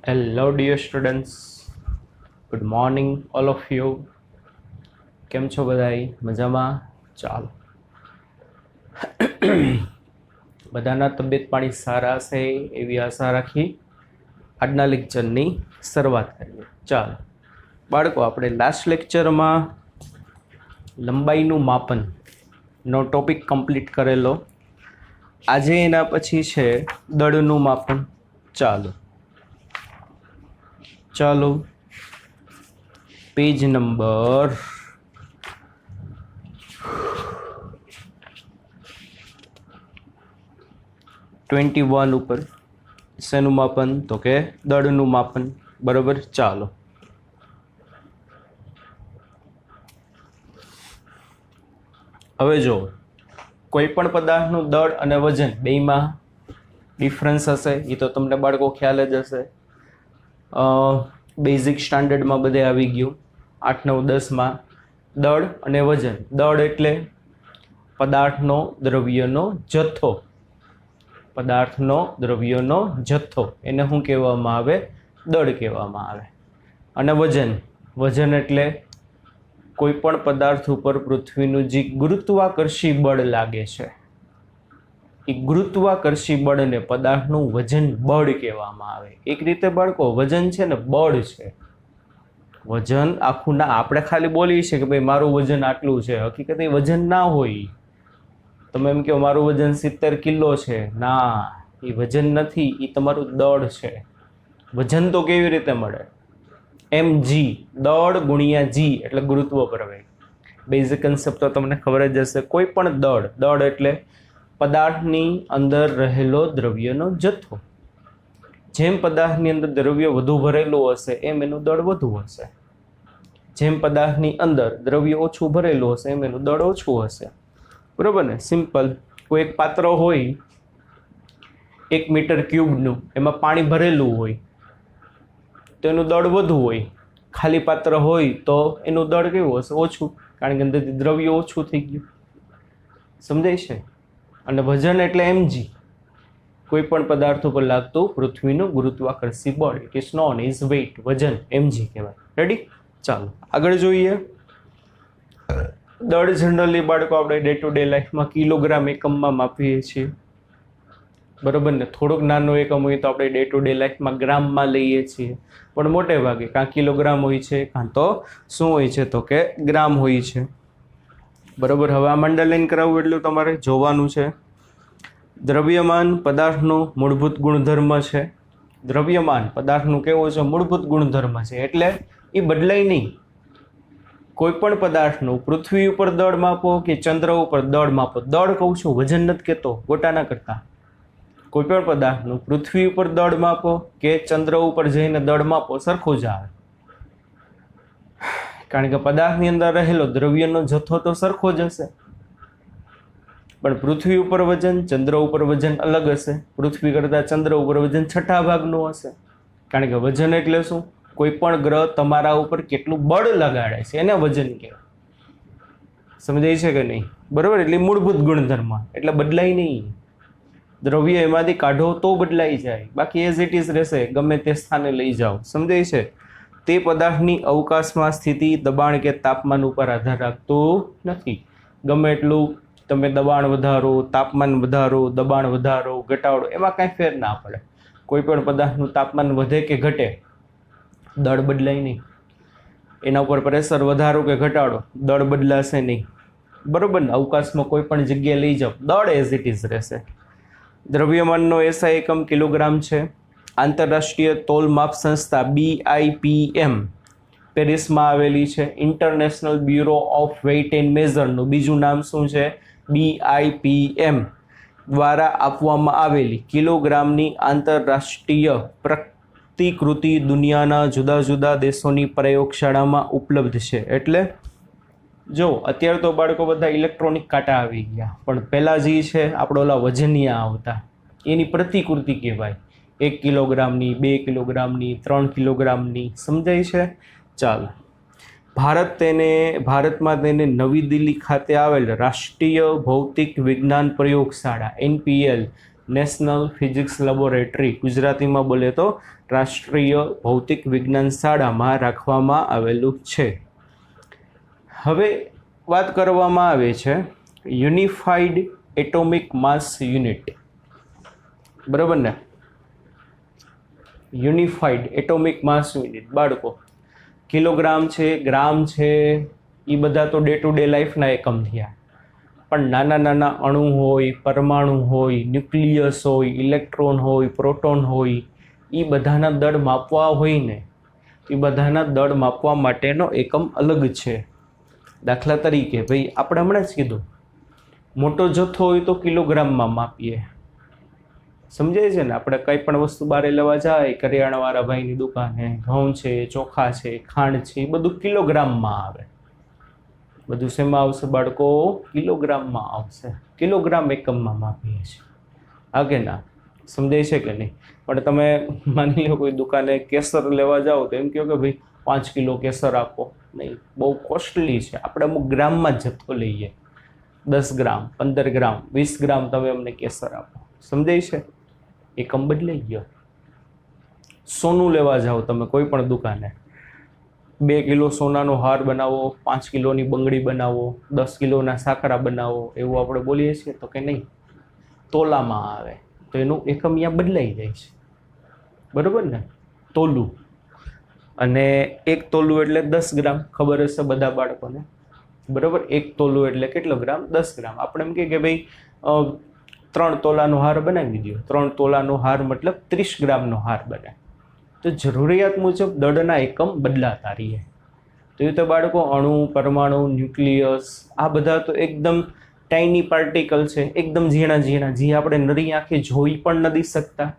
Hello, dear students. Good morning, all of you. કેમ છો બધાય મજામાં? ચાલો બધાના તબિયત પાણી સારા હશે એવી આશા રાખી આજના લેક્ચરની શરૂઆત કરીએ. ચાલો બાળકો, આપણે લાસ્ટ લેક્ચરમાં લંબાઈનું માપનનો ટોપિક કમ્પ્લીટ કરેલો. આજે એના પછી છે દળનું માપન. ચાલો પેજ નંબર 21 ઉપર શેનું માપન? તો કે દળનું માપન. બરોબર. ચાલો હવે જો કોઈ પણ પદાર્થનું દળ અને વજન બેયમાં ડિફરન્સ હશે, એ તો તમને બાળકો ખ્યાલ જ હશે. બેઝિક સ્ટાન્ડર્ડમાં બધે આવી ગયું. 8, 9, 10માં દળ અને વજન. દળ એટલે પદાર્થનો દ્રવ્યનો જથ્થો. પદાર્થનો દ્રવ્યનો જથ્થો એને શું કહેવામાં આવે? દળ કહેવામાં આવે. અને વજન, વજન એટલે કોઈ પણ પદાર્થ ઉપર પૃથ્વીનું જે ગુરુત્વાકર્ષી બળ લાગે છે, એ ગુરુત્વાકર્ષી બળને પદાર્થનું વજન બળ કહેવામાં આવે. એક રીતે બાળકો વજન છે ને બળ છે. વજન આખું ના, આપણે ખાલી બોલીએ છીએ કે ભાઈ મારું વજન આટલું છે, હકીકત એ વજન ના હોય. તમે એમ કહો મારું વજન 70 કિલો છે, ના, એ વજન નથી, એ તમારું દળ છે. વજન તો કેવી રીતે મળે? mg, દળ ગુણ્યા g એટલે ગુરુત્વ પ્રવેગ. બેઝિક કન્સેપ્ટ તો તમને ખબર જ હશે. કોઈ પણ દળ, દળ એટલે પદાર્થની અંદર રહેલો દ્રવ્યનો જથ્થો. જેમ પદાર્થની અંદર દ્રવ્ય વધુ ભરેલું હશે એમ એનું દળ વધુ હશે. જેમ પદાર્થની અંદર દ્રવ્ય ઓછું ભરેલું હશે એમ એનું દળ ઓછું હશે. બરોબર ને? સિમ્પલ. કોઈ એક પાત્ર હોય 1 મીટર ક્યુબનું, એમાં પાણી ભરેલું હોય તો એનું દળ વધુ હોય. ખાલી પાત્ર હોય તો એનું દળ કેવું હશે? ઓછું, કારણ કે અંદરથી દ્રવ્ય ઓછું થઈ ગયું. સમજાય છે? અને વજન એટલે mg, કોઈ પણ પદાર્થ ઉપર લાગતું પૃથ્વીનું ગુરુત્વાકર્ષી બળ. It is known as weight. વજન mg કહેવાય. રેડી? ચાલો આગળ જોઈએ. દળ જનરલી બાળકો આપણે ડે ટુ ડે લાઈફમાં કિલોગ્રામ એકમમાં માપીએ છીએ. બરોબર ને? થોડોક નાનો એકમ હોય તો આપણે ડે ટુ ડે લાઈફમાં ગ્રામમાં લઈએ છીએ, પણ મોટે ભાગે કાં કિલોગ્રામ હોય છે કાં તો શું હોય છે તો કે ગ્રામ હોય છે. બરોબર. હવે આ અંડરલાઈન કરાવવું એટલું તમારે જોવાનું છે. દ્રવ્યમાન પદાર્થનો મૂળભૂત ગુણધર્મ છે. દ્રવ્યમાન પદાર્થનું કેવું છે? મૂળભૂત ગુણધર્મ છે, એટલે એ બદલાય નહીં. કોઈ પણ પદાર્થનું પૃથ્વી ઉપર દળ માપો કે ચંદ્ર ઉપર દળ માપો, દળ કહું છું, વજન નથી કહેતો, ગોટા ના કરતા. કોઈ પણ પદાર્થનું પૃથ્વી ઉપર દળ માપો કે ચંદ્ર ઉપર જઈને દળ માપો, સરખું જ આવે. કારણ કે પદાર્થની અંદર રહેલો દ્રવ્યનો જથ્થો તો સરખો જ હશે, પણ પૃથ્વી ઉપર વજન, ચંદ્ર ઉપર વજન અલગ હશે. પૃથ્વી કરતાં ચંદ્ર ઉપર વજન 6 ભાગનું હશે. કારણ કે વજન એટલે શું? કોઈ પણ ગ્રહ તમારા ઉપર કેટલું બળ લગાડે છે એને વજન કહેવાય. સમજાય છે કે નહીં? બરોબર. એટલે મૂળભૂત ગુણધર્મ, એટલે બદલાય નહીં. દ્રવ્ય એમાંથી કાઢો તો બદલાઈ જાય, બાકી એઝ ઇટ ઇઝ રહેશે, ગમે તે સ્થાને લઈ જાઓ. સમજાય છે? તે પદાર્થની અવકાશમાં સ્થિતિ, દબાણ કે તાપમાન ઉપર આધાર રાખતું નથી. ગમે એટલું તમે દબાણ વધારો, તાપમાન વધારો, દબાણ વધારો, ઘટાડો, એમાં કાંઈ ફેર ના પડે. કોઈ પણ પદાર્થનું તાપમાન વધે કે ઘટે, દળ બદલાય નહીં. એના ઉપર પ્રેશર વધારો કે ઘટાડો, દળ બદલાશે નહીં. બરોબર ને? અવકાશમાં કોઈ પણ જગ્યાએ લઈ જાઓ, દળ એઝ ઇટ ઇઝ રહેશે. દ્રવ્યમાનનો એસઆઈ એકમ કિલોગ્રામ છે. આંતરરાષ્ટ્રીય તોલ માપ સંસ્થા BIPM પેરિસમાં આવેલી છે. International bureau of weight and મેઝરનું બીજું નામ શું છે? BIPM દ્વારા આપવામાં આવેલી કિલોગ્રામની આંતરરાષ્ટ્રીય પ્રતિકૃતિ દુનિયાના જુદા જુદા દેશોની પ્રયોગશાળામાં ઉપલબ્ધ છે. એટલે જો અત્યારે તો બાળકો બધા ઇલેક્ટ્રોનિક કાંટા આવી ગયા, પણ પહેલાં જે છે આપણે ઓલા વજનિયા આવતા, એની પ્રતિકૃતિ કહેવાય. 1 કિલોગ્રામની, 2 કિલોગ્રામની, 3 કિલોગ્રામની. સમજાય છે? ચાલો. ભારતમાં તેને નવી દિલ્હી ખાતે આવેલ રાષ્ટ્રીય ભૌતિક વિજ્ઞાન પ્રયોગશાળા NPL નેશનલ ફિઝિક્સ લેબોરેટરી, ગુજરાતીમાં બોલે તો રાષ્ટ્રીય ભૌતિક વિજ્ઞાન શાળામાં રાખવામાં આવેલું છે. હવે વાત કરવામાં આવે છે યુનિફાઈડ એટોમિક માસ યુનિટ, બરાબર ને? યુનિફાઈડ એટોમિક માસ યુનિટ બાળકો, કિલોગ્રામ છે, ગ્રામ છે, એ બધા તો ડે ટુ ડે લાઈફના એકમ થયા, પણ નાના નાના અણુ હોય, પરમાણુ હોય, ન્યુક્લિયસ હોય, ઇલેક્ટ્રોન હોય, પ્રોટોન હોય, એ બધાના દળ માપવા હોય ને, એ બધાના દળ માપવા માટેનો એકમ અલગ છે. દાખલા તરીકે ભાઈ આપણે હમણાં જ કીધું, મોટો જથ્થો હોય તો કિલોગ્રામમાં માપીએ, સમજાય છે ને? આપણે કંઈ પણ વસ્તુ બારે લેવા જાય, કરિયાણાવાળા ભાઈની દુકાને, ઘઉં છે, ચોખા છે, ખાંડ છે, એ બધું કિલોગ્રામમાં આવે. બધું શેમાં આવશે બાળકો? કિલોગ્રામમાં આવશે. કિલોગ્રામ એકમમાં માપીએ છીએ, હા કે ના? સમજાય છે કે નહીં? પણ તમે માની લો કોઈ દુકાને કેસર લેવા જાઓ તો એમ કહો કે ભાઈ 5 કિલો કેસર આપો. નહીં, બહુ કોસ્ટલી છે. આપણે અમુક ગ્રામમાં જથ્થો લઈએ, 10 ગ્રામ, 15 ગ્રામ, 20 ગ્રામ તમે અમને કેસર આપો. સમજાય છે? એકમ બદલાઈ ગયો. સોનું લેવા જાઓ તમે કોઈ પણ દુકાને, 2 કિલો સોનાનો હાર બનાવો, 5 કિલોની બંગડી બનાવો, 10 કિલોના સાકરા બનાવો, એવું આપણે બોલીએ છીએ તો કે નહીં, તોલામાં આવે. તો એનું એકમ અહીંયા બદલાઈ જાય છે, બરાબર ને? તોલું, અને 1 તોલું એટલે 10 ગ્રામ, ખબર હશે બધા બાળકોને, બરાબર? 1 તોલું એટલે કેટલો ગ્રામ? 10 ગ્રામ. આપણે એમ કે ભાઈ 3 તોલાનો હાર બનાવી દો. 3 તોલાનો હાર મતલબ 30 ગ્રામનો હાર બને. તો જરૂરિયાત મુજબ દળના એકમ બદલાતા રહીએ. તો એ તો બાળકો અણુ, પરમાણુ, ન્યુક્લિયસ, આ બધા તો એકદમ ટાઇની પાર્ટિકલ છે, એકદમ ઝીણા ઝીણા, જે આપણે નરી આંખે જોઈ પણ નથી શકતા.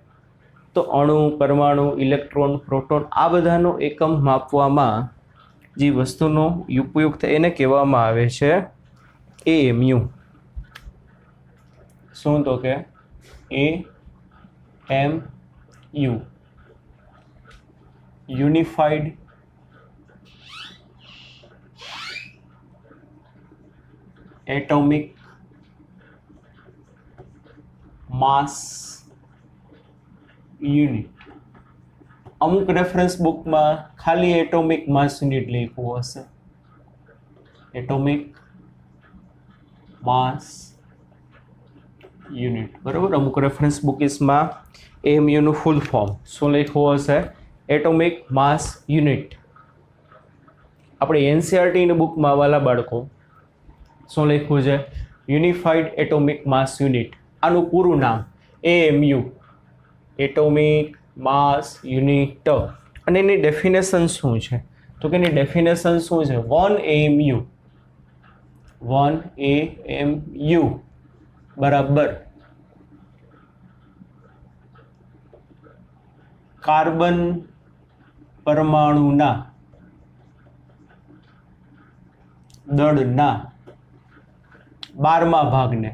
તો અણુ, પરમાણુ, ઇલેક્ટ્રોન, પ્રોટોન, આ બધાનો એકમ માપવામાં જે વસ્તુનો ઉપયોગ થાય એને કહેવામાં આવે છે એએમયુ. શું? તો કે AMU, યુનિફાઈડ એટોમિક માસ યુનિટ. અમુક રેફરન્સ બુકમાં ખાલી એટોમિક માસ યુનિટ લખ્યું હશે, એટોમિક માસ યુનિટ, બરાબર? અમુક રેફરન્સ બુકીસમાં એએમયુનું ફૂલ ફોર્મ શું લખ્યું હશે? એટોમિક માસ યુનિટ. આપણે એનસીઆરટીની બુકમાં વાલા બાળકો શું લખ્યું છે? યુનિફાઈડ એટોમિક માસ યુનિટ. આનું પૂરું નામ એએમયુ, એટોમિક માસ યુનિટ. અને એની ડેફિનેશન શું છે? તો કે એની ડેફિનેશન શું છે? 1 AMU, 1 AMU બરાબર કાર્બન પરમાણુના દળના 12મા ભાગને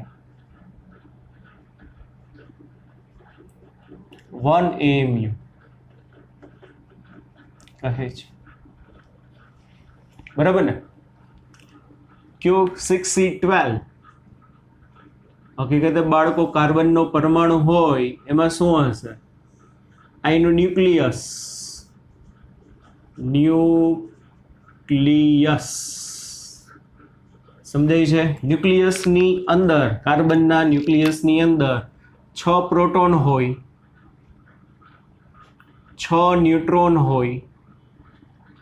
1 AMU કહે છે, બરાબર ને? કયો? 6C12. હકીકતે બાળકો કાર્બનનો પરમાણુ હોય એમાં શું હશે? આનું ન્યુક્લિયસ, ન્યુક્લિયસ સમજાય છે? ન્યુક્લિયસની અંદર, કાર્બનના ન્યુક્લિયસની અંદર 6 પ્રોટોન હોય, 6 ન્યુટ્રોન હોય,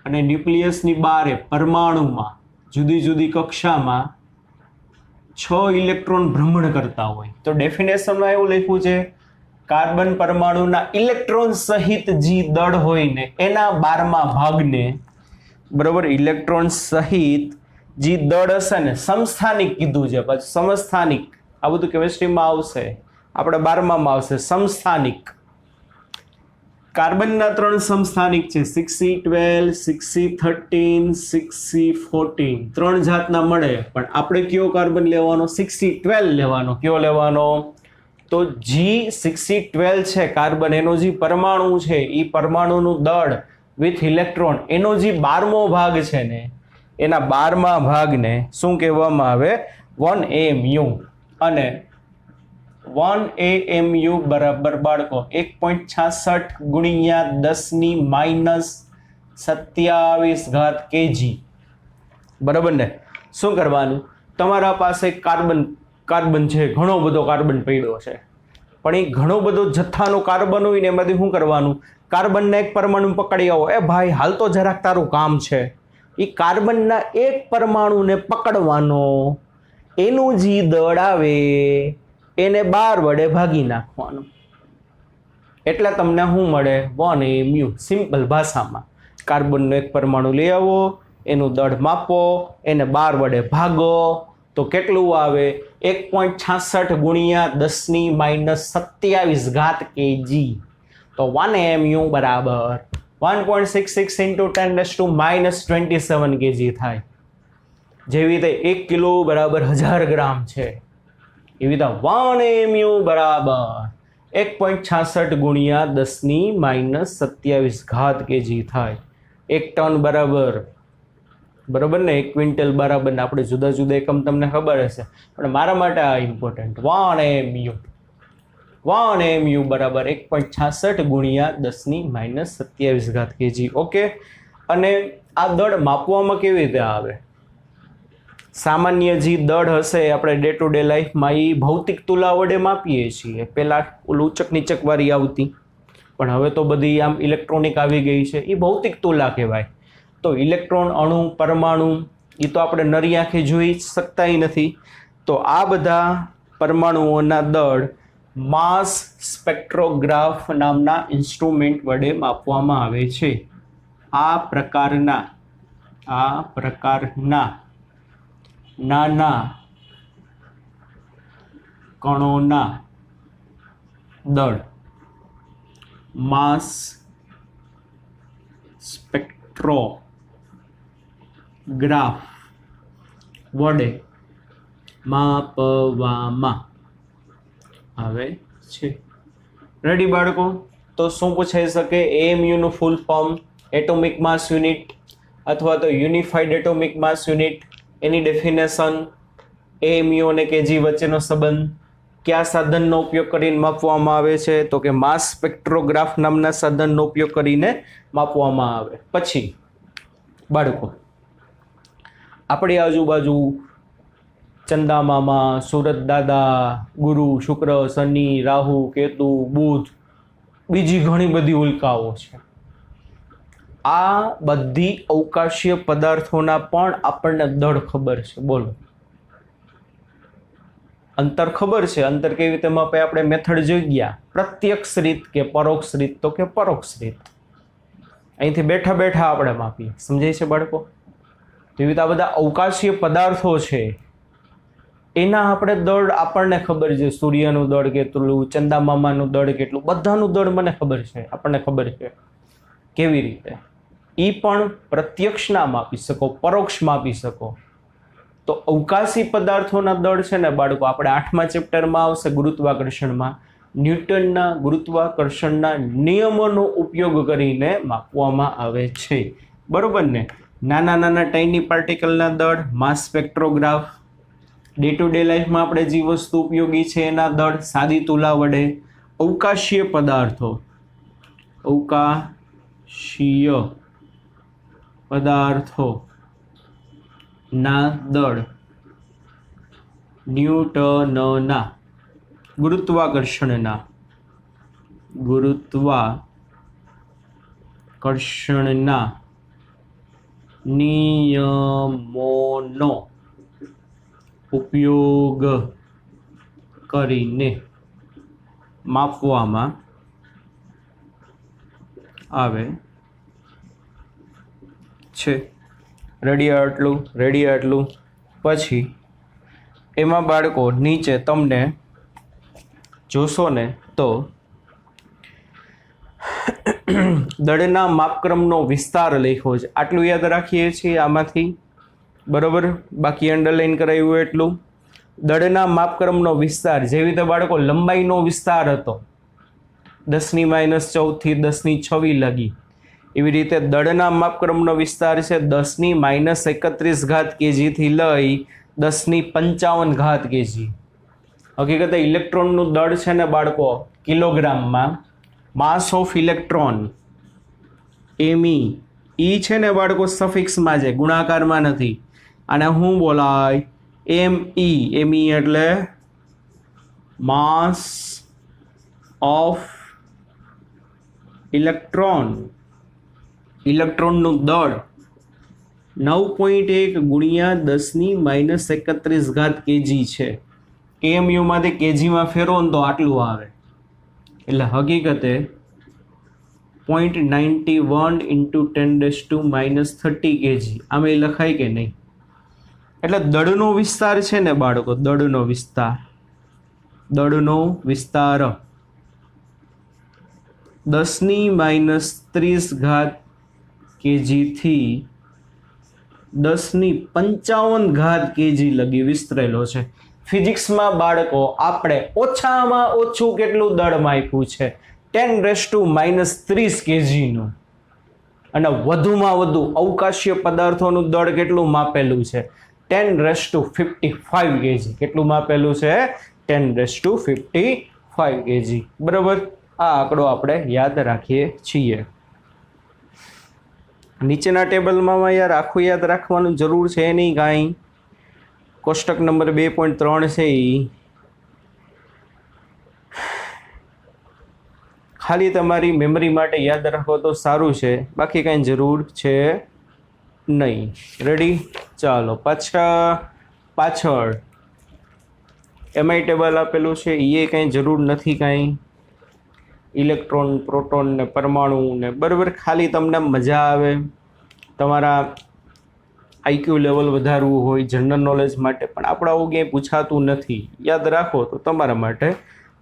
અને ન્યુક્લિયસની બારે પરમાણુમાં જુદી જુદી કક્ષામાં 6 ઇલેક્ટ્રોન ભ્રમણ કરતા હોય. તો ડેફિનેશનમાં એવું લખ્યું છે કાર્બન પરમાણુના ઇલેક્ટ્રોન સહિત જે દળ હોય ને એના 12મા ભાગને, બરાબર? ઇલેક્ટ્રોન સહિત જે દળ હશે ને, સમસ્થાનિક કીધું છે, પછી સમસ્થાનિક આ બધું કેમિસ્ટ્રીમાં આવશે, આપણે 12મામાં આવશે સમસ્થાનિક. કાર્બનના 3 સમસ્થાનિક છે, 6C12, 6C13, 6C14, 3 જાતના મળે. પણ આપણે કયો કાર્બન લેવાનો? 6C12 લેવાનો. કયો લેવાનો? તો G6C12 છે કાર્બન, એનો જે પરમાણુ છે એ પરમાણુનું દળ વિથ ઇલેક્ટ્રોન, એનો જે 12મો ભાગ છે ને, એના 12મા ભાગને શું કહેવામાં આવે? 1 AMU. અને 1 AMU બરાબર બાળકો 1.66 ગુણ્યા 10⁻27 kg. બરાબર ને? શું કરવાનું? તમારા પાસે કાર્બન છે, ઘણો બધો કાર્બન પડ્યો છે, પણ એ ઘણો બધો જથ્થાનો કાર્બન હોય ને એમાંથી શું કરવાનું? કાર્બનના એક પરમાણુ પકડી આવો. એ ભાઈ હાલ તો જરાક તારું કામ છે. એ કાર્બનના એક પરમાણુને પકડવાનો, એનું જે દળ આવે એને 12 વડે ભાગી નાખવાનું, એટલે તમને શું મળે? 1 AMU. સિમ્પલ ભાષામાં કાર્બનનો એક પરમાણુ લઈ આવો, એનું દળ માપો, એને 12 વડે ભાગો તો કેટલું આવે? 1.66 ગુણ્યા 10⁻27 kg. તો 1 AMU બરાબર 1.66 into 10⁻27 kg થાય. જેવી રીતે 1 કિલો બરાબર 1000 ગ્રામ છે, એવી રીતે 1 AMU બરાબર 1.66 ગુણ્યા 10⁻27 kg થાય. 1 ટન બરાબર ને 1 ક્વિન્ટલ બરાબર ને આપણે જુદા જુદા એકમ તમને ખબર હશે, પણ મારા માટે આ ઇમ્પોર્ટન્ટ. 1 AMU બરાબર 1.66 ગુણ્યા 10⁻27 kg. ઓકે. અને આ દળ માપવામાં કેવી રીતે આવે? સામાન્ય જે દળ હશે આપણે ડે ટુ ડે લાઈફમાં એ ભૌતિક તુલા વડે માપીએ છીએ. પહેલાં ઓલું ઉચક નીચકવાળી આવતી, પણ હવે તો બધી આમ ઇલેક્ટ્રોનિક આવી ગઈ છે. એ ભૌતિક તુલા કહેવાય. તો ઇલેક્ટ્રોન, અણુ, પરમાણુ એ તો આપણે નરી આંખે જોઈ શકતા નથી. તો આ બધા પરમાણુઓના દળ માસ સ્પેક્ટ્રોગ્રાફ નામના ઇન્સ્ટ્રુમેન્ટ વડે માપવામાં આવે છે. આ પ્રકારના નાના કણોના દળ માસ સ્પેક્ટ્રોગ્રાફ વડે માપવામાં આવે છે. રેડી બાળકો? તો શું પૂછાઈ શકે? AMU નું ફૂલ ફોર્મ એટોમિક માસ યુનિટ અથવા તો યુનિફાઈડ એટોમિક માસ યુનિટ. એની ડેફિનેશન, AMU અને kg વચ્ચેનો સંબંધ, કયા સાધનનો ઉપયોગ કરીને માપવામાં આવે છે? તો કે માસ સ્પેક્ટ્રોગ્રાફ નામના સાધનનો ઉપયોગ કરીને માપવામાં આવે. પછી બાળકો આપણી આજુબાજુ ચંદા મામા, સુરત દાદા, ગુરુ, શુક્ર, શનિ, રાહુ, કેતુ, બુધ, બીજી ઘણી બધી ઉલ્કાઓ છે. આ બધી અવકાશીય પદાર્થોના પણ આપણને દળ ખબર છે. બોલો, અંતર ખબર છે. અંતર કેવી રીતે માપે? આપણે મેથડ જોઈ ગયા. પ્રત્યક્ષ રીત કે પરોક્ષ રીત? તો કે પરોક્ષ રીત. અહીંથી બેઠા બેઠા આપણે માપીએ. સમજાય છે બાળકો? તેવી રીતે આ બધા અવકાશીય પદાર્થો છે, એના આપણે દળ આપણને ખબર છે. સૂર્યનું દળ કેટલું, ચંદા મામાનું દળ કેટલું, બધાનું દળ મને ખબર છે, આપણને ખબર છે. કેવી રીતે? એ પણ પ્રત્યક્ષ ના માપી શકો, પરોક્ષ માપી શકો. તો અવકાશી પદાર્થોના દળ છે ને બાળકો, આપણે 8મા ચેપ્ટરમાં આવશે ગુરુત્વાકર્ષણમાં, ન્યૂટનના ગુરુત્વાકર્ષણના નિયમોનો ઉપયોગ કરીને માપવામાં આવે છે. બરોબર ને? નાના નાના ટાઇની પાર્ટિકલના દળ માસ સ્પેક્ટ્રોગ્રાફ. ડે ટુ ડે લાઈફમાં આપણે જે વસ્તુ ઉપયોગી છે એના દળ સાદી તુલા વડે. અવકાશીય પદાર્થો, અવકાશીય પદાર્થોના દળ ન્યૂટનના ગુરુત્વાકર્ષણના નિયમોનો ઉપયોગ કરીને માપવામાં આવે છે. રેડી આટલું. પછી એમાં બાળકો નીચે તમને જોશો ને તો દળના માપક્રમનો વિસ્તાર લખ્યો છે. આટલું યાદ રાખીએ છીએ આમાંથી. બરોબર? બાકી અંડરલાઈન કરાયું એટલું. દળના માપક્રમનો વિસ્તાર, જેવી રીતે બાળકો લંબાઈનો વિસ્તાર હતો 10⁻14 થી 10⁻26 લગી, એવી રીતે દળના માપક્રમનો વિસ્તાર છે 10⁻31 kg થી લઈ 10⁻55 kg. હકીકતે ઇલેક્ટ્રોનનું દળ છે ને બાળકો કિલોગ્રામમાં, માસ ઓફ ઇલેક્ટ્રોન એમઈ, ઈ છે ને બાળકો સફિક્સમાં છે, ગુણાકારમાં નથી. અને શું બોલાય? એમઈ એટલે માસ ઓફ ઇલેક્ટ્રોનનું દળ 9.1 ગુણ્યા 10⁻31 kg છે. એમયુ માંથી કેજીમાં ફેરવો ને તો આટલું આવે. એટલે હકીકતે 0.91 × 10⁻30 kg આમાં લખાય કે નહીં? એટલે દળનો વિસ્તાર છે ને બાળકો, દળનો વિસ્તાર 10⁻30 kg થી 10⁻55 kg લગી વિસ્તરેલો છે. ફિઝિક્સમાં બાળકો આપણે ઓછામાં ઓછું કેટલું દળ માપ્યું છે? 10⁻30 kg નું. અને વધુમાં વધુ અવકાશીય પદાર્થોનું દળ કેટલું માપેલું છે? 10⁵55 kg. કેટલું માપેલું છે? 10⁵55 kg. બરાબર, આ આંકડો આપણે યાદ રાખીએ છીએ. નીચેના ટેબલમાં યાર આખું યાદ રાખવાનું જરૂર છે નહીં કાંઈ. કોષ્ટક નંબર 2.3 છે એ ખાલી તમારી મેમરી માટે યાદ રાખો તો સારું છે, બાકી કાંઈ જરૂર છે નહીં. રેડી? ચાલો પાછળ એમઆઈ ટેબલ આપેલું છે, એ કાંઈ જરૂર નથી કાંઈ. ઇલેક્ટ્રોન, પ્રોટોન ને પરમાણુ ને બરાબર, ખાલી તમને મજા આવે, તમારા આઈક્યુ લેવલ વધારવું હોય, જનરલ નોલેજ માટે, પણ આપણે આવું ક્યાંય પૂછાતું નથી. યાદ રાખો તો તમારા માટે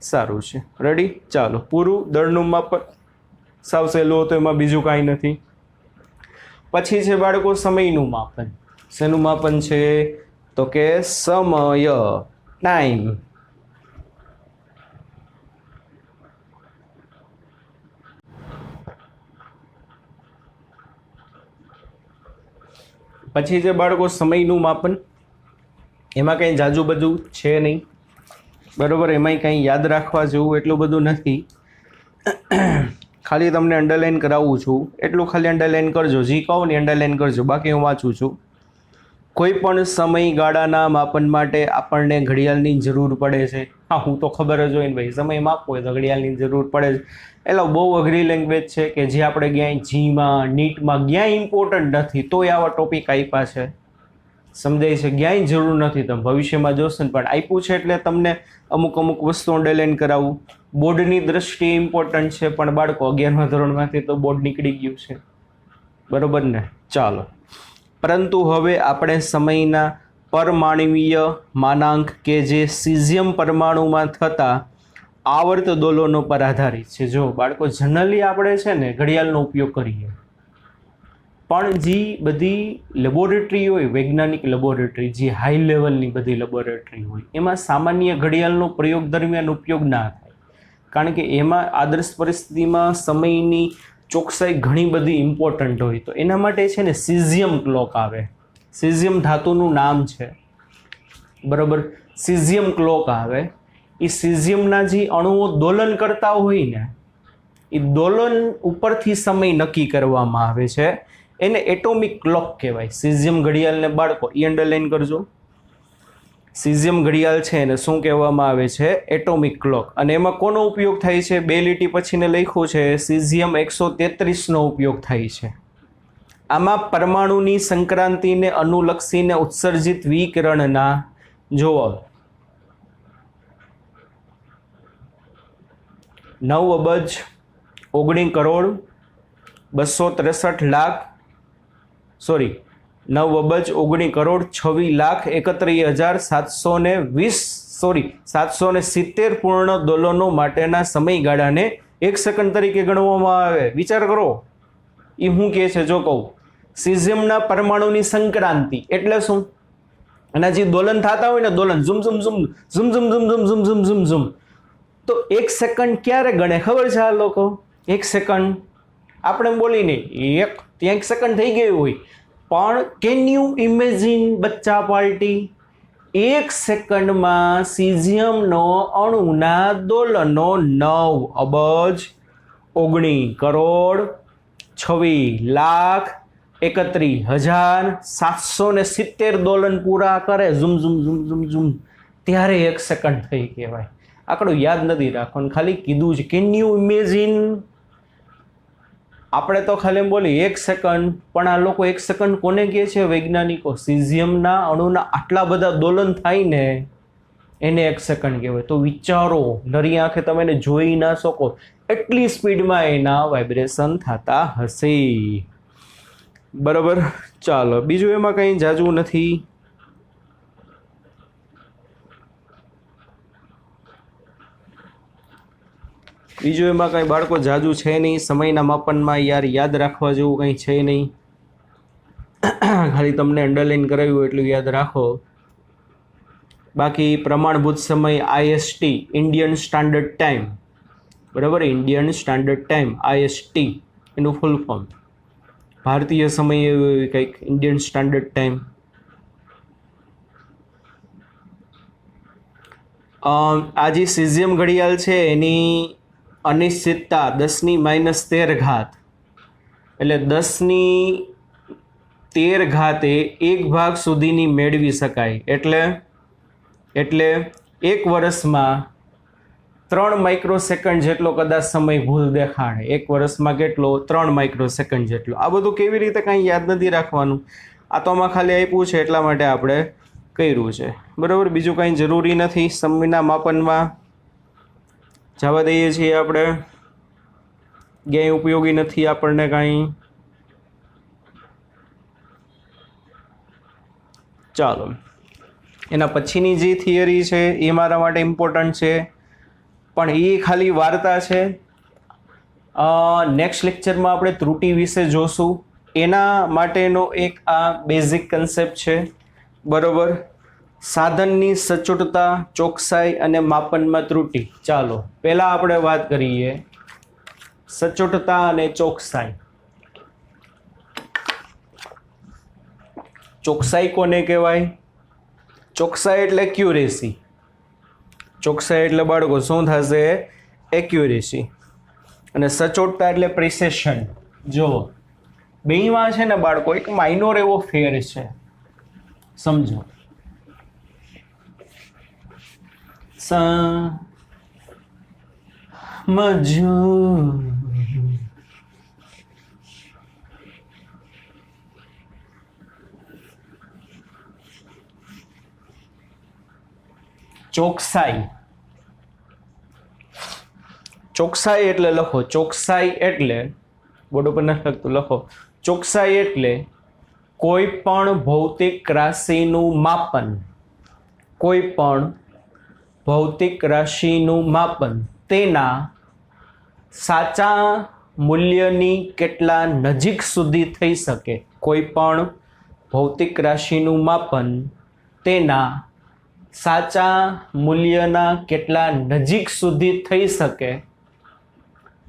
સારું છે. રેડી? ચાલો પૂરું. દળનું માપન સાવ સહેલું હતું, એમાં બીજું કાંઈ નથી. પછી છે બાળકો સમયનું માપન. શેનું માપન છે? તો કે સમય, ટાઈમ. પછી જે બાળકો સમયનું માપન, એમાં કંઈ જાજુ બધું છે નહીં, બરાબર. એમાંય કંઈ યાદ રાખવા જેવું એટલું બધું નથી. ખાલી તમને અંડરલાઇન કરાવું છું, એટલું ખાલી અંડરલાઇન કરજો. જી કહું ને અંડરલાઇન કરજો, બાકી હું વાંચું છું. કોઈ પણ સમયગાળાના માપન માટે આપણને ઘડિયાળની જરૂર પડે છે. હા, હું તો ખબર જ હોય ને ભાઈ, સમય માપવો હોય તો ઘડિયાળની જરૂર પડે છે. એટલે બહુ અઘરી લેંગ્વેજ છે કે જે આપણે ક્યાંય જીમાં, નીટમાં ક્યાંય ઇમ્પોર્ટન્ટ નથી, તોય આવા ટોપિક આપ્યા છે. સમજાય છે? ક્યાંય જરૂર નથી. તમે ભવિષ્યમાં જોશો ને, પણ આપ્યું છે એટલે તમને અમુક વસ્તુ અંડરલાઇન કરાવું. બોર્ડની દ્રષ્ટિએ ઇમ્પોર્ટન્ટ છે, પણ બાળકો 11મા ધોરણમાંથી તો બોર્ડ નીકળી ગયું છે, બરોબર ને? ચાલો, પરંતુ હવે આપણે સમયના પરમાણવીય માનાંક કે જે સીઝિયમ પરમાણુમાં થતા આવર્ત દોલનો પર આધારિત છે. જો બાળકો, જનરલી આપણે છે ને ઘડિયાળનો ઉપયોગ કરીએ, પણ જે બધી લેબોરેટરી હોય, વૈજ્ઞાનિક લેબોરેટરી, જે હાઈ લેવલની બધી લેબોરેટરી હોય, એમાં સામાન્ય ઘડિયાળનો પ્રયોગ દરમિયાન ઉપયોગ ના થાય, કારણ કે એમાં આદર્શ પરિસ્થિતિમાં સમયની ચોકસાઈ ઘણી બધી ઇમ્પોર્ટન્ટ હોય. તો એના માટે છે ને સીઝિયમ ક્લોક આવે. સીઝિયમ ધાતુનું નામ છે, બરાબર. સીઝિયમ ક્લોક આવે. એ સીઝિયમના જે અણુઓ દોલન કરતા હોય ને, એ દોલન ઉપરથી સમય નક્કી કરવામાં આવે છે. એને એટોમિક ક્લોક કહેવાય. સીઝિયમ ઘડિયાળને બાળકો એ અંડરલાઇન કરજો. સીઝિયમ ઘડિયાળ છે એને શું કહેવામાં આવે છે? Atomic clock. અને એમાં કોનો ઉપયોગ થાય છે? 2 લીટી પછીને લખ્યું છે સીઝિયમ 133નો ઉપયોગ થાય છે. આમાં પરમાણુની સંક્રાંતિને અનુલક્ષીને ઉત્સર્જિત વિકિરણના જોવો 770 પૂર્ણ દોલનો માટેના સમયગાળાને 1 સેકન્ડ તરીકે ગણવામાં આવે. વિચાર કરો, એ શું કહે છે? જો કહું, સીઝિયમના પરમાણુની સંક્રાંતિ એટલે શું? અને જે દોલન થતા હોય ને, દોલન ઝુમ ઝુમ ઝુમ ઝુમ ઝુમ ઝુમ ઝુમ ઝુમ ઝુમ ઝુમ ઝુમ, તો 1 સેકન્ડ ક્યારે ગણે ખબર છે આ લોકો? 1 સેકન્ડ આપણે બોલીને ત્યાં 1 સેકન્ડ થઈ ગયું હોય, પણ કેન યુ ઇમેજિન બચ્ચા પાર્ટી, 1 સેકન્ડમાં સીઝિયમનો અણુના દોલનો 9 અબજ 19 કરોડ 26 લાખ 31,770 દોલન પૂરા કરે ઝુમ ઝુમ ઝુમ ઝુમ ઝુમ ત્યારે 1 સેકન્ડ થઈ કહેવાય. આંકડો યાદ નથી રાખવાનું, ખાલી કીધું છે. Can you imagine? આપણે તો ખાલી એમ બોલી 1 સેકન્ડ, પણ આ લોકો 1 સેકન્ડ કોને કહે છે? વૈજ્ઞાનિકો. સીઝિયમના અણુના આટલા બધા દોલન થાય ને એને 1 સેકન્ડ કહેવાય. તો વિચારો, નરી આંખે તમે એને જોઈ ના શકો એટલી સ્પીડમાં એના વાઇબ્રેશન થતા હશે. બરાબર. ચાલો, બીજું એમાં કંઈ જાજુ નથી. બીજું એમાં કંઈ બાળકો જાજુ છે નહીં. સમયના માપનમાં યાર યાદ રાખવા જેવું કંઈ છે નહીં. ખાલી તમને અંડરલાઈન કરાવ્યું એટલું યાદ રાખો. બાકી પ્રમાણભૂત સમય IST, ઇન્ડિયન સ્ટાન્ડર્ડ ટાઈમ. બરાબર, ઇન્ડિયન સ્ટાન્ડર્ડ ટાઈમ IST એનું ફૂલ ફોર્મ. ભારતીય સમય એવું કંઈક, ઇન્ડિયન સ્ટાન્ડર્ડ ટાઈમ. આ જે સીઝિયમ ઘડિયાળ છે એની અનિશ્ચિતતા 10⁻13 એટલે 10⁻13 એક ભાગ સુધીની મેળવી શકાય. એટલે 1 વર્ષમાં 3 માઇક્રોસેકન્ડ જેટલો કદાચ સમય ભૂલ દેખાડે. 1 વર્ષમાં કેટલો? 3 માઇક્રોસેકન્ડ જેટલો. આ બધું કેવી રીતે કાંઈ યાદ નથી રાખવાનું. આ તો આમાં ખાલી આપ્યું છે એટલા માટે આપણે કર્યું છે. બરાબર, બીજું કાંઈ જરૂરી નથી. સમયના માપનમાં જવા દઈએ છીએ આપણે. ક્યાંય ઉપયોગી નથી આપણને કાંઈ. ચાલો, એના પછીની જે થિયરી છે એ મારા માટે ઇમ્પોર્ટન્ટ છે, પણ એ ખાલી વાર્તા છે. નેક્સ્ટ લેક્ચરમાં આપણે ત્રુટિ વિશે જોશું. એના માટેનો એક આ બેઝિક કન્સેપ્ટ છે. બરાબર, સાધનની સચોટતા, ચોકસાઈ અને માપનમાં ત્રુટિ. ચાલો પહેલાં આપણે વાત કરીએ સચોટતા અને ચોકસાઈ. ચોકસાઈ કોને કહેવાય? ચોકસાઈ એટલે એક્યુરેસી. ચોકસાઈ એટલે બાળકો શું થશે? એક્યુરેસી. અને સચોટતા એટલે પ્રિસિશન. જો બેમાં છે ને બાળકો એક માઇનોર એવો ફેર છે, સમજો. સમજો ચોકસાઈ. ચોકસાઈ એટલે લખો. ચોકસાઈ એટલે બોર્ડ ઉપર નથી લખતું, લખો. ચોકસાઈ એટલે કોઈ પણ ભૌતિક રાશિનું માપન. કોઈ પણ ભૌતિક રાશિનું માપન તેના સાચા મૂલ્યની કેટલા નજીક સુધી થઈ શકે. કોઈ પણ ભૌતિક રાશિનું માપન તેના સાચા મૂલ્યના કેટલા નજીક સુધી થઈ શકે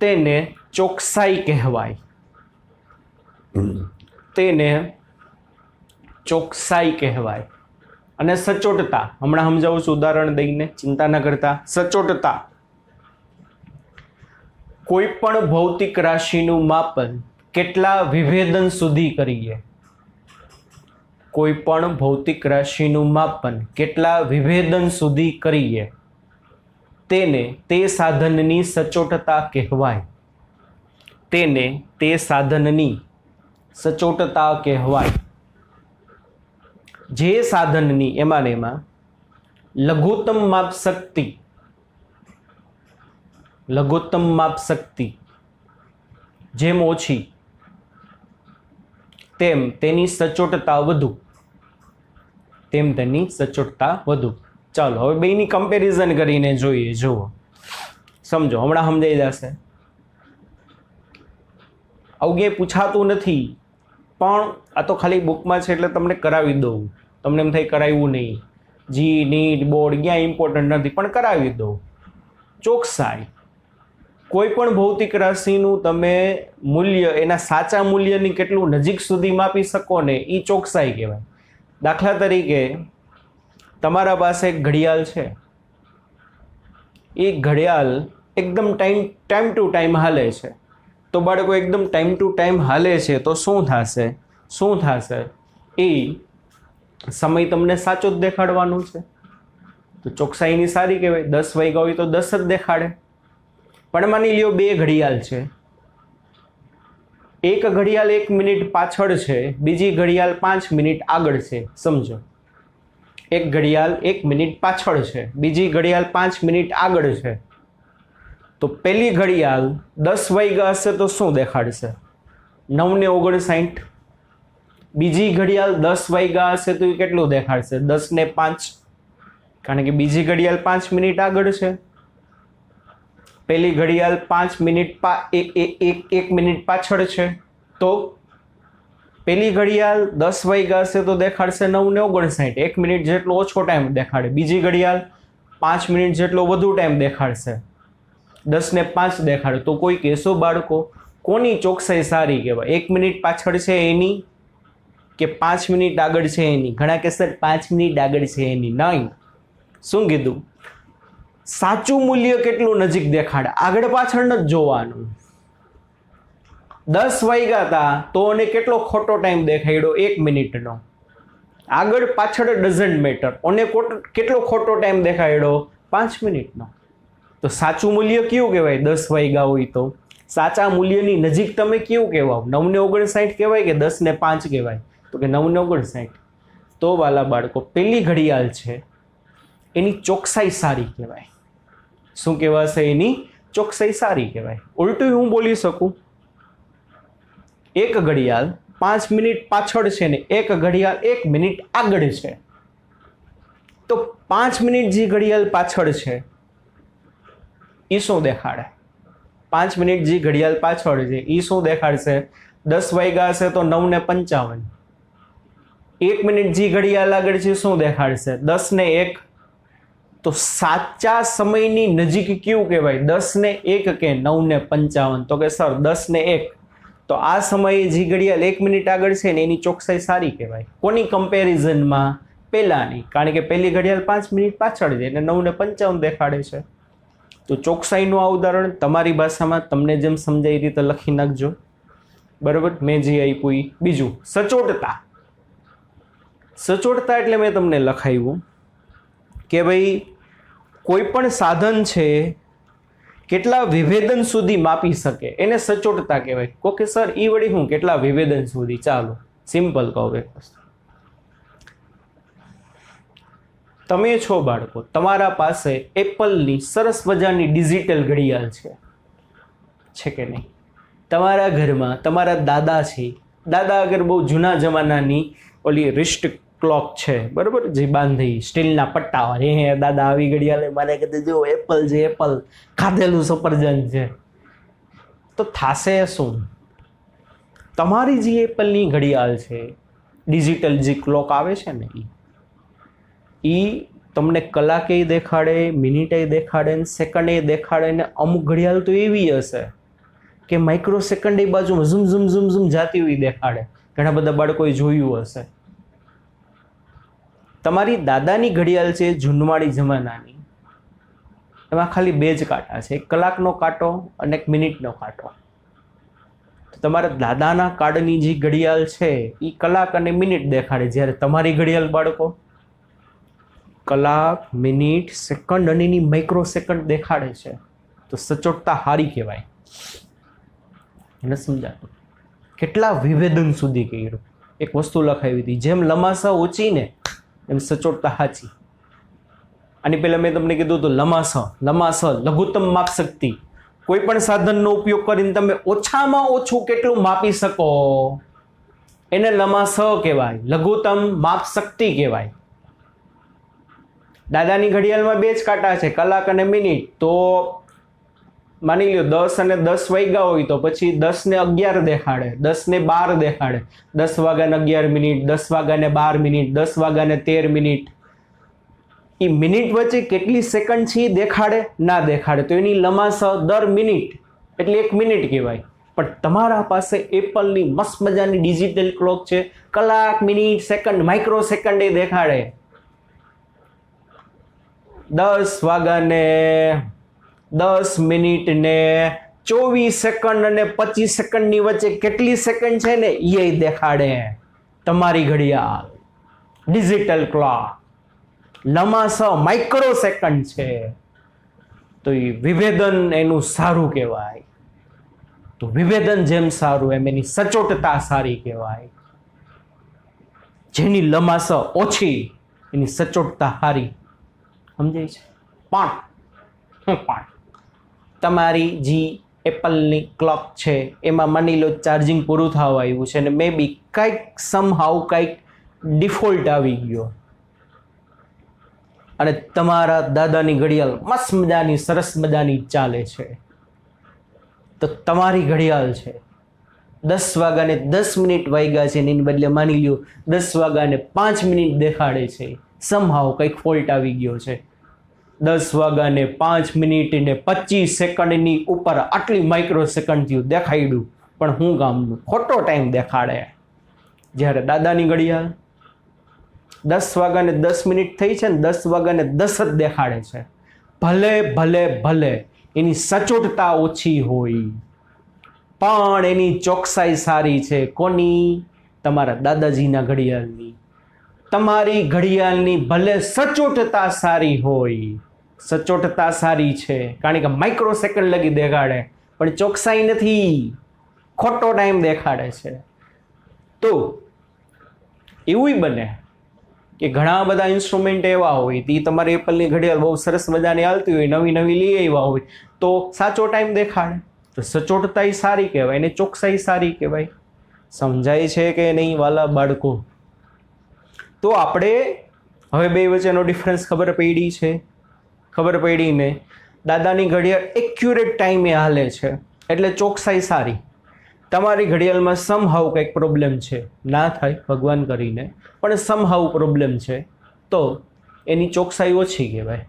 તેને ચોકસાઈ કહેવાય. તેને ચોકસાઈ કહેવાય. અને સચોટતા હમણાં સમજાવું છું ઉદાહરણ દઈને, ચિંતા ન કરતા. સચોટતા કોઈ પણ ભૌતિક રાશિનું માપન કેટલા વિભેદન સુધી કરીએ. કોઈ પણ ભૌતિક રાશિનું માપન કેટલા વિભેદન સુધી કરીએ તેને તે સાધનની સચોટતા કહેવાય. તેને તે સાધનની સચોટતા કહેવાય. જે સાધનની એમાં લઘુત્તમ માપ શક્તિ, લઘુત્તમ માપ શક્તિ જેમ ઓછી તેમ તેની સચોટતા વધુ. તેમ તેની સચોટતા વધુ. ચાલો હવે બેની કમ્પેરિઝન કરીને જોઈએ. જુઓ, સમજો, હમણાં સમજાઈ જશે. આવું ક્યાંય પૂછાતું નથી, પણ આ તો ખાલી બુકમાં છે એટલે તમને કરાવી દઉં. તમને એમ થાય કરાવ્યું નહીં, જી નીટ બોર્ડ ક્યાંય ઇમ્પોર્ટન્ટ નથી, પણ કરાવી દઉં. ચોકસાઈ કોઈ પણ ભૌતિક રાશિનું તમે મૂલ્ય એના સાચા મૂલ્યની કેટલું નજીક સુધી માપી શકો ને એ ચોકસાઈ કહેવાય. દાખલા તરીકે તમારા પાસે એક ઘડિયાળ છે, એ ઘડિયાળ એકદમ ટાઈમ ટુ ટાઈમ હાલે છે. તો બાળકો એકદમ ટાઈમ ટુ ટાઈમ હાલે છે તો શું થશે? એ સમય તમને સાચો જ દેખાડવાનું છે. તો ચોકસાઈની સારી કહેવાય. 10 વાગ્યા હોય તો 10 જ દેખાડે. પણ માની લ્યો બે ઘડિયાળ છે, એક ઘડિયાળ 1 મિનિટ પાછળ છે, બીજી ઘડિયાળ 5 મિનિટ આગળ છે. સમજો, એક ઘડિયાળ 1 મિનિટ પાછળ છે, બીજી ઘડિયાળ 5 મિનિટ આગળ છે. તો પહેલી ઘડિયાળ 10 વાગ્યા હશે તો શું દેખાડશે? 9:59. બીજી ઘડિયાળ 10 વાગ્યા હશે તો એ કેટલું દેખાડશે? 10:05. કારણ કે બીજી ઘડિયાળ 5 મિનિટ આગળ છે, પહેલી ઘડિયાળ 5 મિનિટ 1 મિનિટ પાછળ છે. તો પહેલી ઘડિયાળ 10 વાગ્યા હશે તો દેખાડશે 9:59, 1 મિનિટ જેટલો ઓછો ટાઈમ દેખાડે. બીજી ઘડિયાળ 5 મિનિટ જેટલો વધુ ટાઈમ દેખાડશે, 10:05 દેખાડે. તો કોઈ કહેશો બાળકો કોની ચોકસાઈ સારી કહેવાય? 1 મિનિટ પાછળ છે એની કે 5 મિનિટ આગળ છે એની? ઘણા કહેશે 5 મિનિટ આગળ છે એની. નહીં, શું કીધું? સાચું મૂલ્ય કેટલું નજીક દેખાડે, આગળ પાછળ નથી જોવાનું. 10 વાગ્યા હતા તો એને કેટલો ખોટો ટાઈમ દેખાડ્યો? 1 મિનિટનો. આગળ પાછળ ડઝન્ટ મેટર, અને કેટલો ખોટો ટાઈમ દેખાડ્યો? 5 મિનિટનો. તો સાચું મૂલ્ય કયું કહેવાય? 10 વાગ્યા હોય તો સાચા મૂલ્યની નજીક તમે કયું કહેવાય? 9:59 કહેવાય કે 10:05 કહેવાય? તો કે 9:59. તો વાલા બાળકો, પેલી ઘડિયાળ છે એની ચોકસાઈ સારી કહેવાય. શું કહેવાશે? એની ચોકસાઈ સારી કહેવાય. ઉલટું હું બોલી શકું, એક ઘડિયાળ 5 મિનિટ પાછળ છે ને એક ઘડિયાળ 1 મિનિટ આગળ છે. તો 5 મિનિટ જે ઘડિયાળ પાછળ છે એ શું દેખાડે? 5 મિનિટ જે ઘડિયાળ પાછળ છે એ શું દેખાડશે? 10 વાગ્યા હશે તો 9:55. 1 મિનિટ જે ઘડિયાળ આગળ છે શું દેખાડશે? 10:01. તો સાચા સમયની નજીક કયું કહેવાય? 10:01 કે 9:55? તો કે સર 10:01. તો આ સમયે જે ઘડિયાળ 1 મિનિટ આગળ છે ને એની ચોકસાઈ સારી કહેવાય. કોની કમ્પેરિઝનમાં? પહેલાની. કારણ કે પહેલી ઘડિયાળ 5 મિનિટ પાછળ છે એટલે 9:55 દેખાડે છે. તો ચોકસાઈનું આ ઉદાહરણ તમારી ભાષામાં તમને જેમ સમજાય એ રીતે લખી નાખજો. બરાબર? મેં જે આપ્યું એ. બીજું, સચોટતા. સચોટતા એટલે મેં તમને લખાવ્યું કે ભાઈ કોઈ પણ સાધન છે કેટલા વિભેદન સુધી માપી શકે એને સચોટતા કહેવાય. ઓકે સર, એ વળી હું કેટલા વિભેદન સુધી? ચાલો સિમ્પલ કહું એક વસ્તુ. તમે છો બાળકો, તમારા પાસે એપલની સરસ મજાની ડિજિટલ ઘડિયાળ છે કે નહીં? તમારા ઘરમાં તમારા દાદા છે, દાદા આગળ બહુ જૂના જમાનાની ઓલી રિસ્ટ ક્લોક છે, બરાબર, જે બાંધી સ્ટીલના પટ્ટા. હે દાદા આવી ઘડિયાળ મારે કીધું જો એપલ છે, એપલ ખાધેલું સફરજન છે. તો થાશે શું? તમારી જે એપલની ઘડિયાળ છે, ડિજિટલ જે ક્લોક આવે છે ને, એ તમને કલાકે દેખાડે, મિનિટે દેખાડે, સેકન્ડે દેખાડે. ને અમુક ઘડિયાળ તો એવી હશે કે માઇક્રો સેકન્ડ એ બાજુમાં ઝૂમ ઝૂમ ઝૂમ ઝૂમ જાતી હોય દેખાડે. ઘણા બધા બાળકોએ જોયું હશે. તમારી દાદાની ઘડિયાળ છે જૂનવાણી જમાનાની, એમાં ખાલી 2 જ કાંટા છે, એક કલાકનો કાંટો અને એક મિનિટનો કાંટો. તમારા દાદાના કાળની જે ઘડિયાળ છે એ કલાક અને મિનિટ દેખાડે, જ્યારે તમારી ઘડિયાળ બાળકો કલાક, મિનિટ, સેકન્ડ અને એની માઇક્રો સેકન્ડ દેખાડે છે. તો સચોટતા સારી કહેવાય. એને સમજાતું કેટલા વિભેદન સુધી કર્યું. એક વસ્તુ લખાવી હતી, જેમ લંબાસા ઓછી ને એમ સચોટતા સાચી. આની પહેલા મેં તમને કીધું હતું લંબાસ લઘુત્તમ માપ શક્તિ. કોઈ પણ સાધનનો ઉપયોગ કરીને તમે ઓછામાં ઓછું કેટલું માપી શકો એને લંબાસ કહેવાય, લઘુત્તમ માપ શક્તિ કહેવાય. દાદાની ઘડિયાળમાં 2 જ કાંટા છે, કલાક અને મિનિટ. તો માની લ્યો 10 અને 10 વાગ્યા હોય તો પછી 10:11 દેખાડે, 10:12 દેખાડે, 10 વાગ્યાને 11 મિનિટ, 10 વાગ્યાને 12 મિનિટ, 10 વાગ્યાને 13 મિનિટ. એ મિનિટ વચ્ચે કેટલી સેકન્ડ છે એ દેખાડે ના દેખાડે? તો એની લંબાસ દર મિનિટ એટલે 1 મિનિટ કહેવાય. પણ તમારા પાસે એપલની મસ્ત મજાની ડિજિટલ ક્લોક છે, કલાક, મિનિટ, સેકન્ડ, માઇક્રો સેકન્ડ એ દેખાડે. 10 વાગ્યાને 10 મિનિટ ને 24 સેકન્ડ અને 25 સેકન્ડની વચ્ચે કેટલી સેકન્ડ છે ને એ દેખાડે તમારી ઘડિયાળ. ડિજિટલ ક્લોક લમાસ માઇક્રો સેકન્ડ છે. તો એ વિભેદન એનું સારું કહેવાય. તો વિભેદન જેમ સારું એમ એની સચોટતા સારી કહેવાય. જેની લમાસ ઓછી એની સચોટતા સારી. સમજાય છે? પણ તમારી જે એપલની ક્લોક છે એમાં માની લો ચાર્જિંગ પૂરું થવા આવ્યું છે અને મે બી કંઈક સમહાઉ કંઈક ડિફોલ્ટ આવી ગયો અને તમારા દાદાની ઘડિયાળ મસ્ત મજાની સરસ મજાની ચાલે છે. તો તમારી ઘડિયાળ છે 10 વાગ્યાને 10 મિનિટ વાગ્યા છે એની બદલે માની લ્યો 10 વાગ્યાને 5 મિનિટ દેખાડે છે. સમહાઉ કંઈક ફોલ્ટ આવી ગયો છે. 10 વાગ્યાને 5 મિનિટ ને 25 સેકન્ડની ઉપર આટલી માઇક્રો સેકન્ડ થયું દેખાડ્યું પણ હું કામનું ખોટો ટાઈમ દેખાડે. જ્યારે દાદાની ઘડિયાળ 10 વાગ્યાને 10 મિનિટ થઈ છે ને 10 વાગ્યાને 10 જ દેખાડે છે. ભલે એની સચોટતા ઓછી હોય પણ એની ચોકસાઈ સારી છે. કોની? તમારા દાદાજીના ઘડિયાળની. તમારી ઘડિયાળની ભલે સચોટતા સારી હોય, સચોટતા સારી છે કારણ કે માઇક્રો સેકન્ડ લગી દેખાડે પણ ચોકસાઈ નથી, ખોટો ટાઈમ દેખાડે છે. તો એવું બને કે ઘણા બધા ઇન્સ્ટ્રુમેન્ટ એવા હોય તે તમારી એપલની ઘડિયાળ બહુ સરસ મજાની હાલતી હોય, નવી નવી લઈ આવ્યા હોય તો સાચો ટાઈમ દેખાડે. તો સચોટતા સારી કહેવાય ને ચોકસાઈ સારી કહેવાય. સમજાય છે કે નહીં વાલા બાળકો? તો આપણે હવે બે વચ્ચેનો ડિફરન્સ ખબર પડી છે. ખબર પડી ને દાદાની ઘડિયાળ એક્યુરેટ ટાઈમે હાલે છે એટલે ચોકસાઈ સારી. તમારી ઘડિયાળમાં સમહાઉ કંઈક પ્રોબ્લેમ છે, ના થાય ભગવાન કરીને, પણ સમહાઉ પ્રોબ્લેમ છે તો એની ચોકસાઈ ઓછી કહેવાય.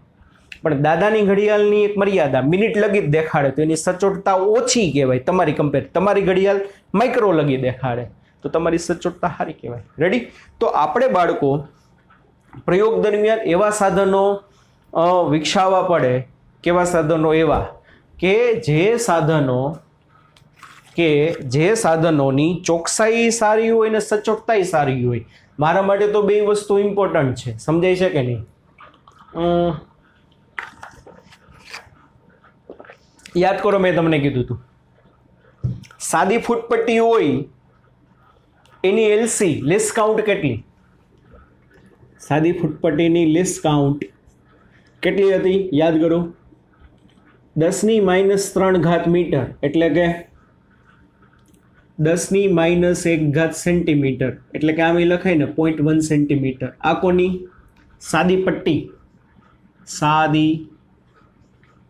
પણ દાદાની ઘડિયાળની એક મર્યાદા, મિનિટ લગી જ દેખાડે તો એની સચોટતા ઓછી કહેવાય તમારી કમ્પેર. તમારી ઘડિયાળ માઇક્રો લગી દેખાડે તો તમારી સચોટતા સારી કહેવાય. રેડી? તો આપણે બાળકો પ્રયોગ દરમિયાન એવા સાધનો વિકસાવવા પડે. કેવા સાધનો? એવા કે જે સાધનોની ચોકસાઈ સારી હોય ને સચોટતા સારી હોય. મારા માટે તો બે વસ્તુ ઇમ્પોર્ટન્ટ છે. સમજાય છે કે નહીં? યાદ કરો, મેં તમને કીધું હતું સાદી ફૂટપટ્ટી હોય એની એલસી લેસ કાઉન્ટ કેટલી? સાદી ફૂટપટ્ટીની લેસ કાઉન્ટ કેટલી હતી? યાદ કરો, 10⁻³ મીટર એટલે કે 10⁻1 સેન્ટીમીટર એટલે કે આમ લખાય ને 0.1 સેન્ટીમીટર. આ કોની? સાદી પટ્ટી, સાદી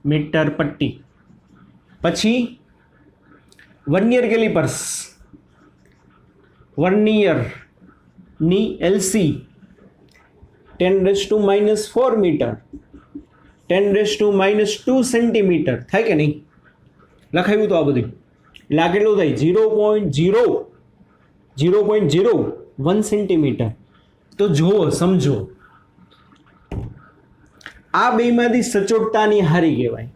મીટર પટ્ટી. પછી વર્નિયર કેલિપર્સ, વર્નિયરની એલસી 10⁻⁴ મીટર, 10⁻² સેન્ટીમીટર થાય કે નહીં? લખાયું તો આ બધું. એટલે આ કેટલું થાય? 0.01 સેન્ટીમીટર. તો જુઓ, સમજો, આ બેમાંથી સચોટતાની હારી કહેવાય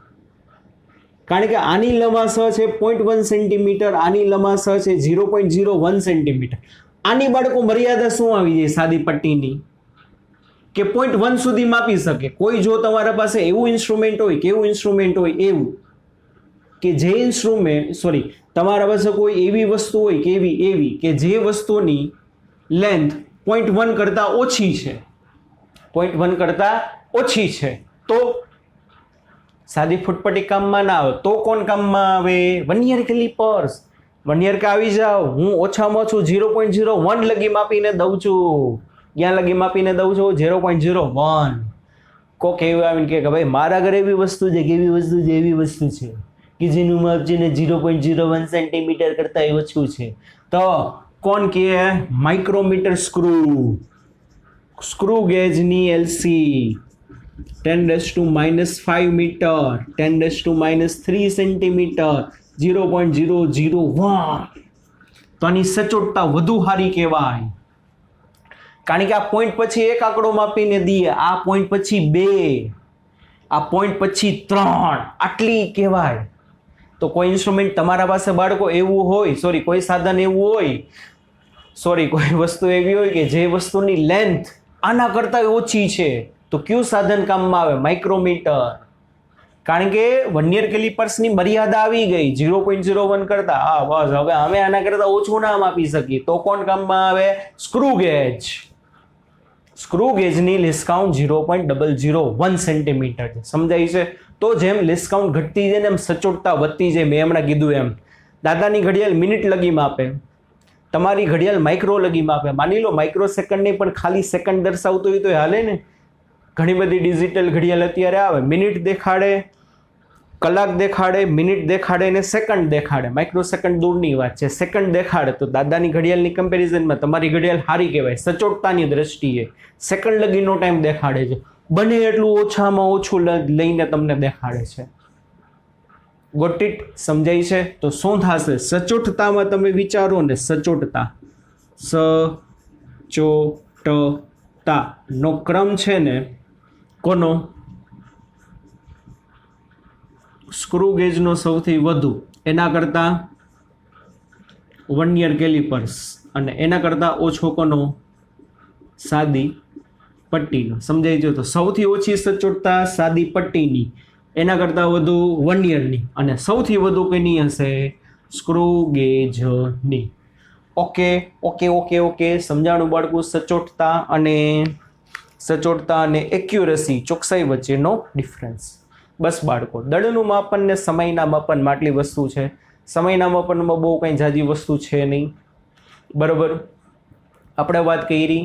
કારણ કે આની લંબાઈ છે 0.1 સેન્ટીમીટર, આની લંબાઈ છે 0.01 સેન્ટીમીટર. આની બાળકો મર્યાદા શું આવી જાય સાદી પટ્ટીની? કે 0.1 સુધી માપી શકે. કોઈ જો તમારા પાસે એવું ઇન્સ્ટ્રુમેન્ટ હોય, કેવું ઇન્સ્ટ્રુમેન્ટ હોય? એવું કે જે તમારા પાસે કોઈ એવી વસ્તુ હોય કે જે વસ્તુની લેન્થ 0.1 કરતાં ઓછી છે, 0.1 કરતાં ઓછી છે, તો સાદી ફૂટપટ્ટી કામમાં ના આવે. તો કોણ કામમાં આવે? Vernier calipers. વર્નિયર કે આવી જાઓ, હું ઓછામાં ઓછું 0.01 લગી માપીને દઉં છું. ક્યાં લગી માપીને દઉં છું? 0.01. કોક એવું આવીને કે ભાઈ મારા ઘરે એવી વસ્તુ છે, કેવી વસ્તુ છે? એવી વસ્તુ છે કે જેનું માપ છે ને 0.01 સેન્ટીમીટર કરતાં ઓછું છે. તો કોણ કે? માઇક્રોમીટર સ્ક્રૂ ગેજની એલસી 10⁻⁵ મીટર, 10⁻³ સેન્ટીમીટર, 0.001. તો આની સચોટતા વધુ સારી કહેવાય કારણ કે આ પોઈન્ટ પછી એક આંકડો માપીને દઈએ, આ પોઈન્ટ પછી 2, આ પોઈન્ટ પછી 3 આટલી કહેવાય. તો કોઈ ઇન્સ્ટ્રુમેન્ટ તમારા પાસે બાળકો એવું હોય, સોરી કોઈ સાધન એવું હોય, સોરી કોઈ વસ્તુ એવી હોય કે જે વસ્તુની લેન્થ આના કરતાં ઓછી છે, તો કયું સાધન કામમાં આવે? માઇક્રોમીટર. કારણ કે વર્નિયર કેલિપર્સની મર્યાદા આવી ગઈ 0.01 કરતા. હા બસ, હવે અમે આના કરતાં ઓછું ના માપી શકીએ, તો કોણ કામમાં આવે? Screw gauge. સ્ક્રૂ ગેજની લીસ્ટ કાઉન્ટ 0.001 સેન્ટીમીટર છે. સમજાય છે? તો જેમ લીસ્ટ કાઉન્ટ ઘટતી જાય ને એમ સચોટતા વધતી જાય. મેં હમણાં કીધું એમ, દાદાની ઘડિયાળ મિનિટ લગી માપે, તમારી ઘડિયાળ માઇક્રો લગી માપે. માની લો માઇક્રો સેકન્ડ નહીં પણ ખાલી સેકન્ડ દર્શાવતો હોય તો હાલે ને. ઘણી બધી ડિજિટલ ઘડિયાળ અત્યારે આવે, મિનિટ દેખાડે, કલાક દેખાડે, મિનિટ દેખાડે ને સેકન્ડ દેખાડે. માઇક્રો સેકન્ડ દૂરની વાત છે, સેકન્ડ દેખાડે. તો દાદાની ઘડિયાળની કમ્પેરિઝનમાં તમારી ઘડિયાળ સારી કહેવાય સચોટતાની દ્રષ્ટિએ. સેકન્ડ લગીનો ટાઈમ દેખાડે છે, બને એટલું ઓછામાં ઓછું લઈને તમને દેખાડે છે. Got it? સમજાય છે? તો શું થશે? સચોટતામાં તમે વિચારો ને, સચોટતા, સચોટતા નો ક્રમ છે ને કોનો? સ્ક્રૂ ગેજનો સૌથી વધુ, એના કરતા વર્નિયર કેલિપર્સ, અને એના કરતા ઓછો કોનો? સાદી પટ્ટીનો. સમજાય છે? તો સૌથી ઓછી સચોટતા સાદી પટ્ટીની, એના કરતાં વધુ વર્નિયરની, અને સૌથી વધુ કેની હશે? સ્ક્રૂ ગેજની. ઓકે ઓકે ઓકે ઓકે, સમજાણું બાળકો? સચોટતા અને એક્યુરસી, ચોકસાઈ વચ્ચેનો ડિફરન્સ. બસ બાળકો, દળનું માપન ને સમયના માપનમાં આટલી વસ્તુ છે. સમયના માપનમાં બહુ કંઈ જાજી વસ્તુ છે નહીં. બરાબર, આપણે વાત કરી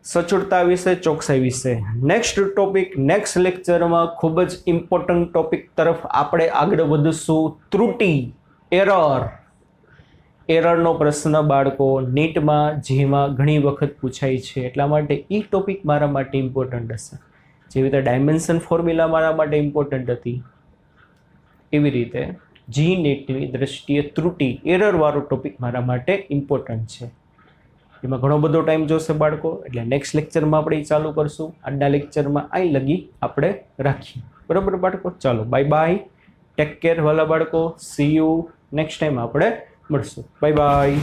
સચોટતા વિશે, ચોકસાઈ વિશે. નેક્સ્ટ ટોપિક, નેક્સ્ટ લેક્ચરમાં ખૂબ જ ઇમ્પોર્ટન્ટ ટોપિક તરફ આપણે આગળ વધીશું. ત્રુટિ, એરર. એરરનો પ્રશ્ન બાળકો નીટમાં જેમાં ઘણી વખત પૂછાય છે, એટલા માટે એ ટોપિક મારા માટે ઇમ્પોર્ટન્ટ હશે. જેવી રીતે ડાયમેન્શન ફોર્મ્યુલા મારા માટે ઇમ્પોર્ટન્ટ હતી, એવી રીતે જી નેટની દ્રષ્ટિએ ત્રુટિ, એરરવાળો ટોપિક મારા માટે ઇમ્પોર્ટન્ટ છે. એમાં ઘણો બધો ટાઈમ જોશે બાળકો, એટલે નેક્સ્ટ લેક્ચરમાં આપણે ચાલુ કરશું. આજના લેક્ચરમાં અહીં લગી આપણે રાખીએ. બરાબર બાળકો? ચાલો બાય બાય, ટેક કેર વાલા બાળકો. સી યુ નેક્સ્ટ ટાઈમ આપણે મળશું. Bye bye.